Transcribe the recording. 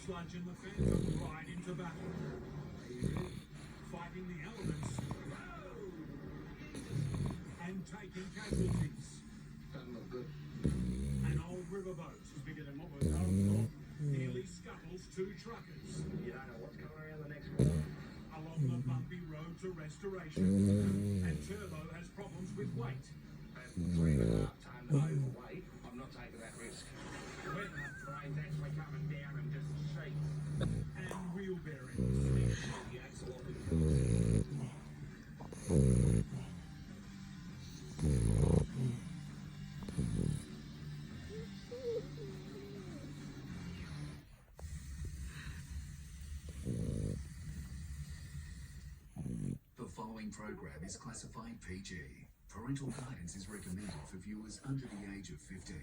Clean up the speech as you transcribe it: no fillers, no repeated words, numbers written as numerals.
sludge and the phantom right into battle. Fighting the elements. And taking casualties. Doesn't look good. An old riverboat is bigger than what was hoped for. Nearly scuttles two truckers. You don't know what's coming around the next corner. Along the bumpy road to restoration. And Turbo has problems with weight. At 3.5 tons overweight, I'm not taking that risk. When that train's actually coming down and just shake. And wheel bearings. The axle off it. The following program is classified PG. Parental guidance is recommended for viewers under the age of 15.